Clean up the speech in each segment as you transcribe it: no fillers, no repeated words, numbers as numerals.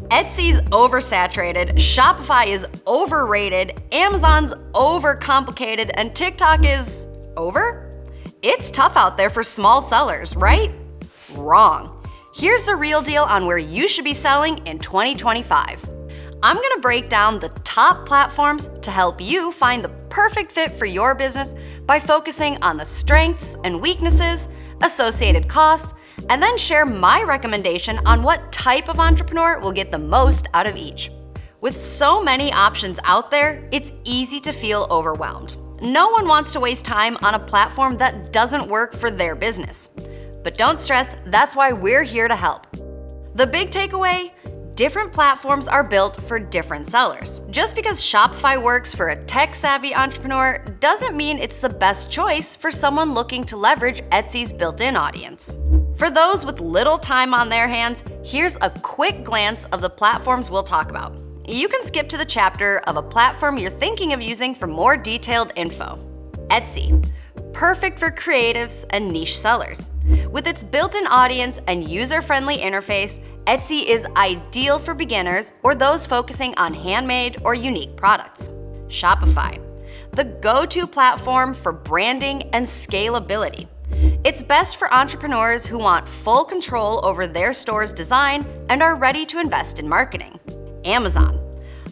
Etsy's oversaturated, Shopify is overrated, Amazon's overcomplicated, and TikTok is over? It's tough out there for small sellers, right? Wrong. Here's the real deal on where you should be selling in 2025. I'm gonna break down the top platforms to help you find the perfect fit for your business by focusing on the strengths and weaknesses, associated costs, and then share my recommendation on what type of entrepreneur will get the most out of each. With so many options out there, it's easy to feel overwhelmed. No one wants to waste time on a platform that doesn't work for their business. But don't stress, that's why we're here to help. The big takeaway: different platforms are built for different sellers. Just because Shopify works for a tech-savvy entrepreneur doesn't mean it's the best choice for someone looking to leverage Etsy's built-in audience. For those with little time on their hands, here's a quick glance of the platforms we'll talk about. You can skip to the chapter of a platform you're thinking of using for more detailed info. Etsy, perfect for creatives and niche sellers. With its built-in audience and user-friendly interface, Etsy is ideal for beginners or those focusing on handmade or unique products. Shopify, the go-to platform for branding and scalability. It's best for entrepreneurs who want full control over their store's design and are ready to invest in marketing. Amazon,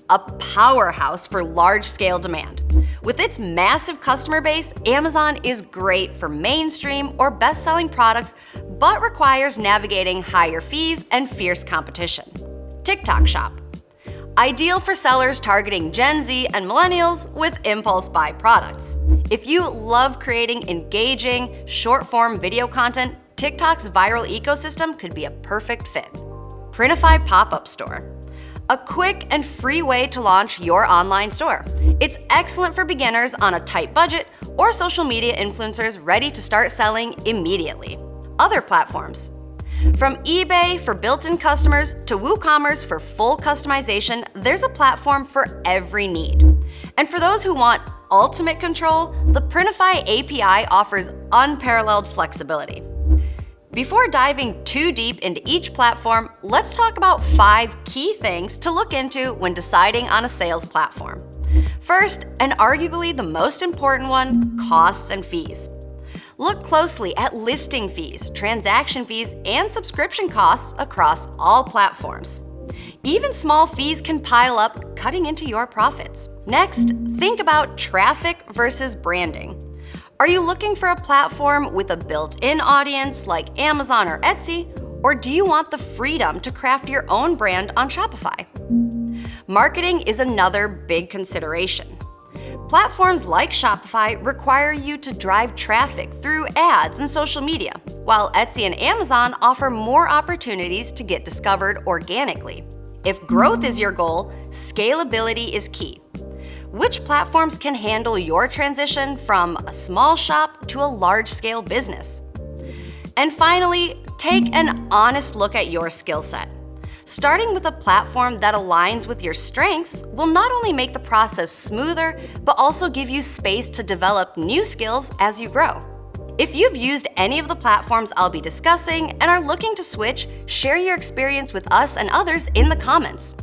a powerhouse for large-scale demand. With its massive customer base, Amazon is great for mainstream or best-selling products, but requires navigating higher fees and fierce competition. TikTok Shop, ideal for sellers targeting Gen Z and millennials with impulse buy products. If you love creating engaging, short-form video content, TikTok's viral ecosystem could be a perfect fit. Printify Pop-Up Store, a quick and free way to launch your online store. It's excellent for beginners on a tight budget or social media influencers ready to start selling immediately. Other platforms. From eBay for built-in customers to WooCommerce for full customization, there's a platform for every need. And for those who want ultimate control, the Printify API offers unparalleled flexibility. Before diving too deep into each platform, let's talk about 5 key things to look into when deciding on a sales platform. First, and arguably the most important one, costs and fees. Look closely at listing fees, transaction fees, and subscription costs across all platforms. Even small fees can pile up, cutting into your profits. Next, think about traffic versus branding. Are you looking for a platform with a built-in audience like Amazon or Etsy, or do you want the freedom to craft your own brand on Shopify? Marketing is another big consideration. Platforms like Shopify require you to drive traffic through ads and social media, while Etsy and Amazon offer more opportunities to get discovered organically. If growth is your goal, scalability is key. Which platforms can handle your transition from a small shop to a large-scale business? And finally, take an honest look at your skill set. Starting with a platform that aligns with your strengths will not only make the process smoother, but also give you space to develop new skills as you grow. If you've used any of the platforms I'll be discussing and are looking to switch, share your experience with us and others in the comments.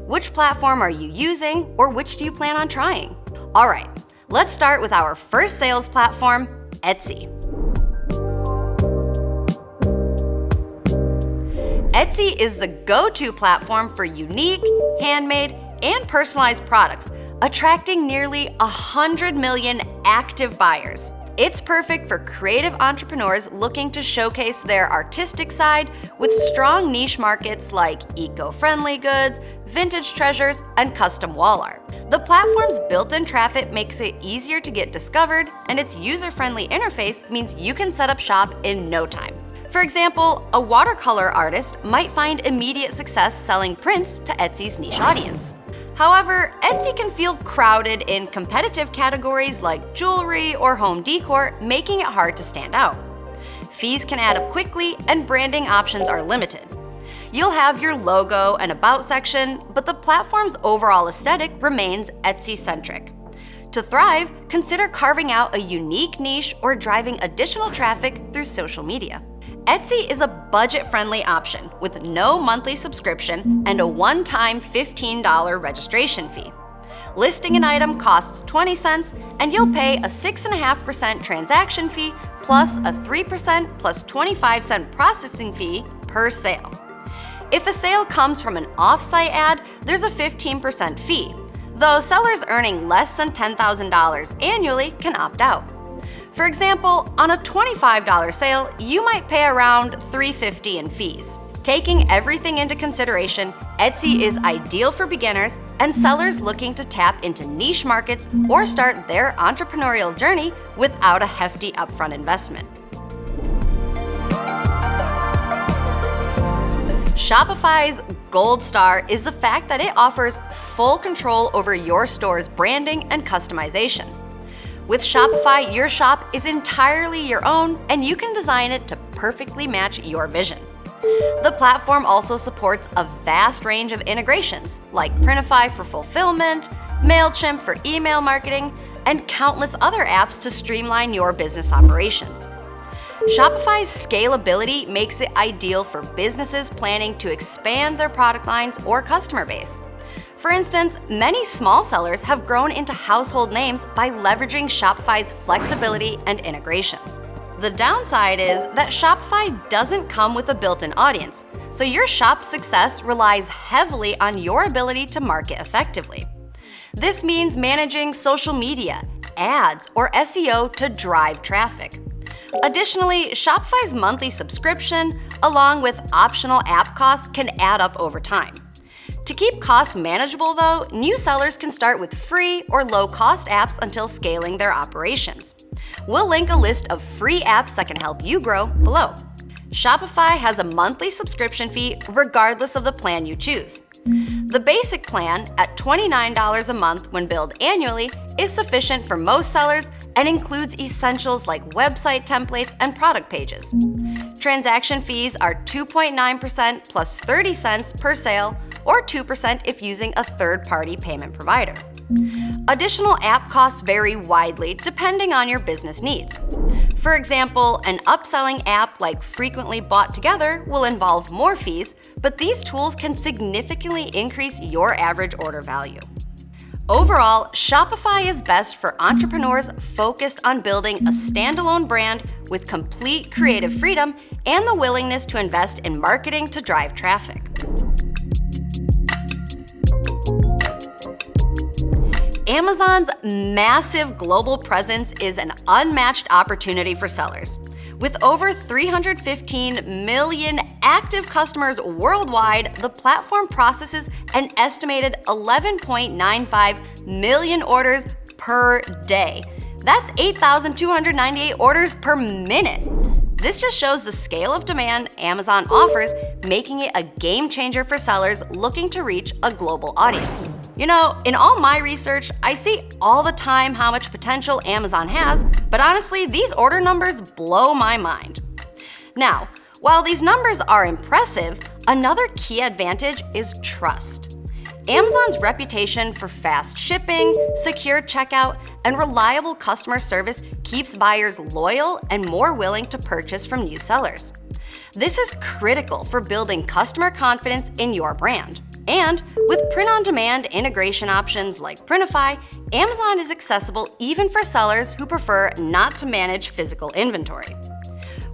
Which platform are you using, or which do you plan on trying? All right, let's start with our first sales platform, Etsy. Etsy is the go-to platform for unique, handmade, and personalized products, attracting nearly 100 million active buyers. It's perfect for creative entrepreneurs looking to showcase their artistic side with strong niche markets like eco-friendly goods, vintage treasures, and custom wall art. The platform's built-in traffic makes it easier to get discovered, and its user-friendly interface means you can set up shop in no time. For example, a watercolor artist might find immediate success selling prints to Etsy's niche audience. However, Etsy can feel crowded in competitive categories like jewelry or home decor, making it hard to stand out. Fees can add up quickly, and branding options are limited. You'll have your logo and about section, but the platform's overall aesthetic remains Etsy-centric. To thrive, consider carving out a unique niche or driving additional traffic through social media. Etsy is a budget-friendly option with no monthly subscription and a one-time $15 registration fee. Listing an item costs 20 cents, and you'll pay a 6.5% transaction fee plus a 3% plus 25-cent processing fee per sale. If a sale comes from an off-site ad, there's a 15% fee, though sellers earning less than $10,000 annually can opt out. For example, on a $25 sale, you might pay around $3.50 in fees. Taking everything into consideration, Etsy is ideal for beginners and sellers looking to tap into niche markets or start their entrepreneurial journey without a hefty upfront investment. Shopify's gold star is the fact that it offers full control over your store's branding and customization. With Shopify, your shop is entirely your own, and you can design it to perfectly match your vision. The platform also supports a vast range of integrations, like Printify for fulfillment, MailChimp for email marketing, and countless other apps to streamline your business operations. Shopify's scalability makes it ideal for businesses planning to expand their product lines or customer base. For instance, many small sellers have grown into household names by leveraging Shopify's flexibility and integrations. The downside is that Shopify doesn't come with a built-in audience, so your shop's success relies heavily on your ability to market effectively. This means managing social media, ads, or SEO to drive traffic. Additionally, Shopify's monthly subscription, along with optional app costs, can add up over time. To keep costs manageable, though, new sellers can start with free or low-cost apps until scaling their operations. We'll link a list of free apps that can help you grow below. Shopify has a monthly subscription fee regardless of the plan you choose. The basic plan, at $29 a month when billed annually, is sufficient for most sellers and includes essentials like website templates and product pages. Transaction fees are 2.9% plus 30 cents per sale, or 2% if using a third-party payment provider. Additional app costs vary widely depending on your business needs. For example, an upselling app like Frequently Bought Together will involve more fees, but these tools can significantly increase your average order value. Overall, Shopify is best for entrepreneurs focused on building a standalone brand with complete creative freedom and the willingness to invest in marketing to drive traffic. Amazon's massive global presence is an unmatched opportunity for sellers. With over 315 million active customers worldwide, the platform processes an estimated 11.95 million orders per day. That's 8,298 orders per minute. This just shows the scale of demand Amazon offers, making it a game changer for sellers looking to reach a global audience. You know, in all my research, I see all the time how much potential Amazon has, but honestly, these order numbers blow my mind. Now, while these numbers are impressive, another key advantage is trust. Amazon's reputation for fast shipping, secure checkout, and reliable customer service keeps buyers loyal and more willing to purchase from new sellers. This is critical for building customer confidence in your brand. And with print-on-demand integration options like Printify, Amazon is accessible even for sellers who prefer not to manage physical inventory.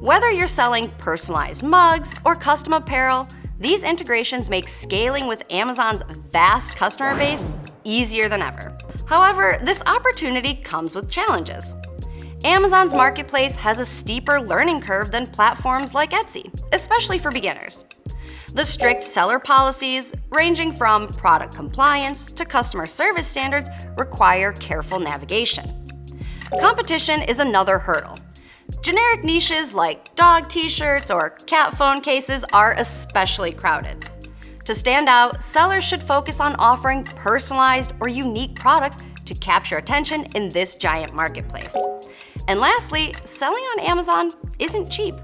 Whether you're selling personalized mugs or custom apparel, these integrations make scaling with Amazon's vast customer base easier than ever. However, this opportunity comes with challenges. Amazon's marketplace has a steeper learning curve than platforms like Etsy, especially for beginners. The strict seller policies, ranging from product compliance to customer service standards, require careful navigation. Competition is another hurdle. Generic niches like dog t-shirts or cat phone cases are especially crowded. To stand out, sellers should focus on offering personalized or unique products to capture attention in this giant marketplace. And lastly, selling on Amazon isn't cheap.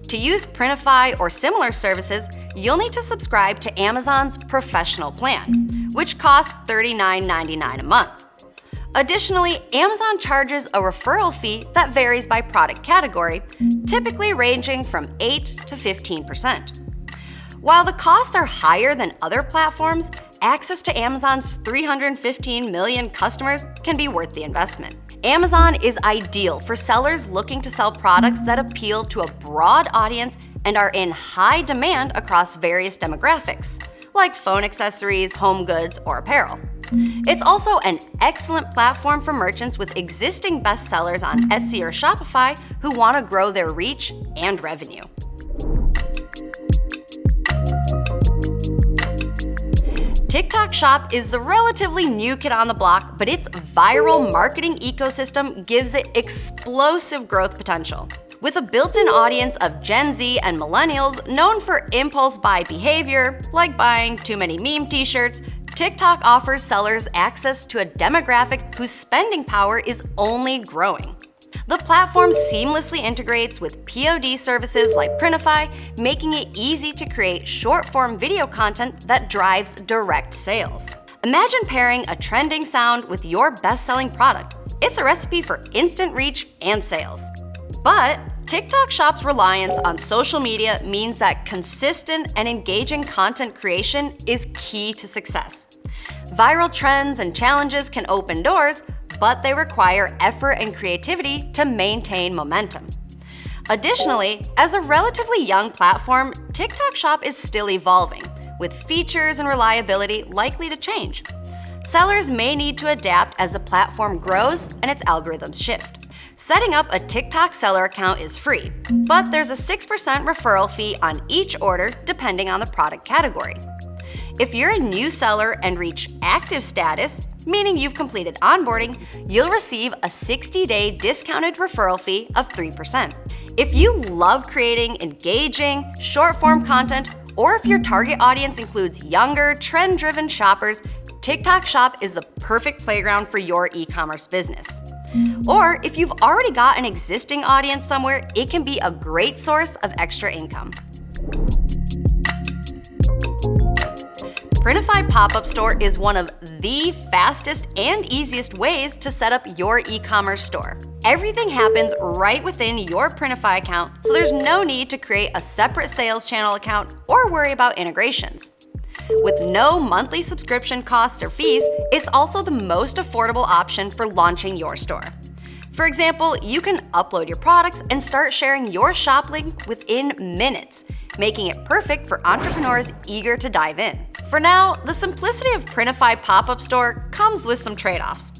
To use Printify or similar services, you'll need to subscribe to Amazon's Professional plan, which costs $39.99 a month. Additionally, Amazon charges a referral fee that varies by product category, typically ranging from 8 to 15%. While the costs are higher than other platforms, access to Amazon's 315 million customers can be worth the investment. Amazon is ideal for sellers looking to sell products that appeal to a broad audience and are in high demand across various demographics, like phone accessories, home goods, or apparel. It's also an excellent platform for merchants with existing bestsellers on Etsy or Shopify who want to grow their reach and revenue. TikTok Shop is the relatively new kid on the block, but its viral marketing ecosystem gives it explosive growth potential. With a built-in audience of Gen Z and millennials known for impulse buy behavior, like buying too many meme t-shirts, TikTok offers sellers access to a demographic whose spending power is only growing. The platform seamlessly integrates with POD services like Printify, making it easy to create short-form video content that drives direct sales. Imagine pairing a trending sound with your best-selling product. It's a recipe for instant reach and sales. But TikTok Shop's reliance on social media means that consistent and engaging content creation is key to success. Viral trends and challenges can open doors, but they require effort and creativity to maintain momentum. Additionally, as a relatively young platform, TikTok Shop is still evolving, with features and reliability likely to change. Sellers may need to adapt as the platform grows and its algorithms shift. Setting up a TikTok seller account is free, but there's a 6% referral fee on each order depending on the product category. If you're a new seller and reach active status, meaning you've completed onboarding, you'll receive a 60-day discounted referral fee of 3%. If you love creating engaging, short-form content, or if your target audience includes younger, trend-driven shoppers, TikTok Shop is the perfect playground for your e-commerce business. Or if you've already got an existing audience somewhere, it can be a great source of extra income. Printify Pop-Up Store is one of the fastest and easiest ways to set up your e-commerce store. Everything happens right within your Printify account, so there's no need to create a separate sales channel account or worry about integrations. With no monthly subscription costs or fees, it's also the most affordable option for launching your store. For example, you can upload your products and start sharing your shop link within minutes, making it perfect for entrepreneurs eager to dive in. For now, the simplicity of Printify Pop-Up Store comes with some trade-offs.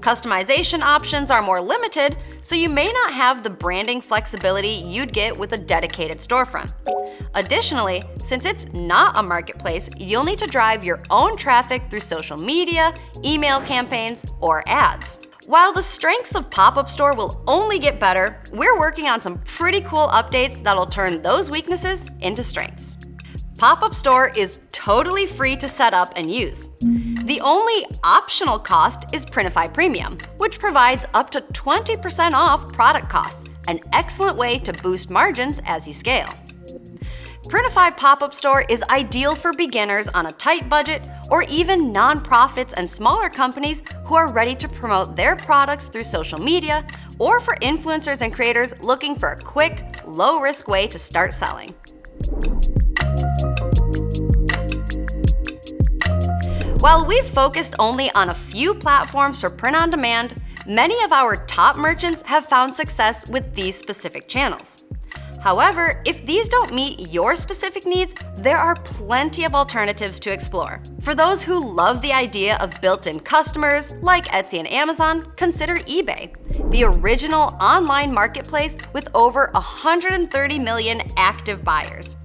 Customization options are more limited, so you may not have the branding flexibility you'd get with a dedicated storefront. Additionally, since it's not a marketplace, you'll need to drive your own traffic through social media, email campaigns, or ads. While the strengths of Pop-Up Store will only get better, we're working on some pretty cool updates that'll turn those weaknesses into strengths. Pop-Up Store is totally free to set up and use. The only optional cost is Printify Premium, which provides up to 20% off product costs, an excellent way to boost margins as you scale. Printify Pop-Up Store is ideal for beginners on a tight budget or even nonprofits and smaller companies who are ready to promote their products through social media, or for influencers and creators looking for a quick, low-risk way to start selling. While we've focused only on a few platforms for print-on-demand, many of our top merchants have found success with these specific channels. However, if these don't meet your specific needs, there are plenty of alternatives to explore. For those who love the idea of built-in customers, like Etsy and Amazon, consider eBay, the original online marketplace with over 130 million active buyers.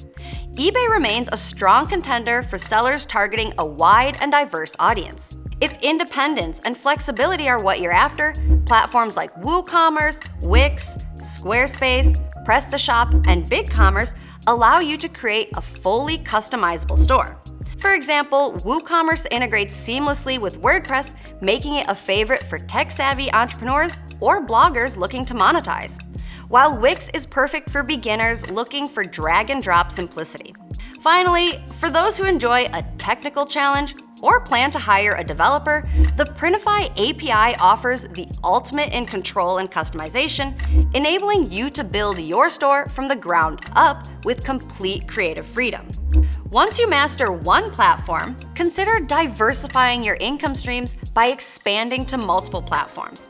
eBay remains a strong contender for sellers targeting a wide and diverse audience. If independence and flexibility are what you're after, platforms like WooCommerce, Wix, Squarespace, PrestaShop, and BigCommerce allow you to create a fully customizable store. For example, WooCommerce integrates seamlessly with WordPress, making it a favorite for tech-savvy entrepreneurs or bloggers looking to monetize, while Wix is perfect for beginners looking for drag-and-drop simplicity. Finally, for those who enjoy a technical challenge, or plan to hire a developer, the Printify API offers the ultimate in control and customization, enabling you to build your store from the ground up with complete creative freedom. Once you master one platform, consider diversifying your income streams by expanding to multiple platforms.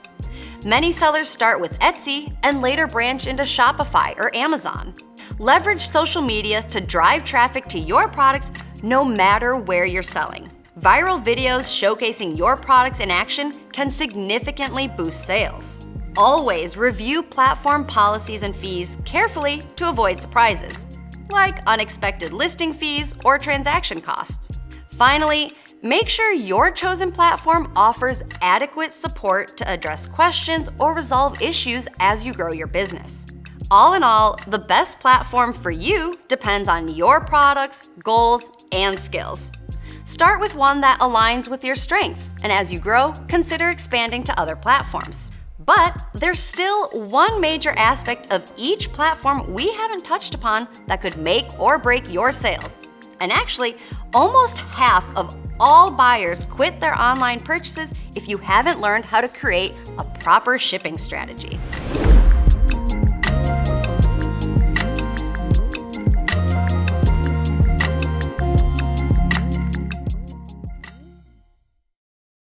Many sellers start with Etsy and later branch into Shopify or Amazon. Leverage social media to drive traffic to your products no matter where you're selling. Viral videos showcasing your products in action can significantly boost sales. Always review platform policies and fees carefully to avoid surprises, like unexpected listing fees or transaction costs. Finally, make sure your chosen platform offers adequate support to address questions or resolve issues as you grow your business. All in all, the best platform for you depends on your products, goals, and skills. Start with one that aligns with your strengths, and as you grow, consider expanding to other platforms. But there's still one major aspect of each platform we haven't touched upon that could make or break your sales. And actually, almost half of all buyers quit their online purchases if you haven't learned how to create a proper shipping strategy.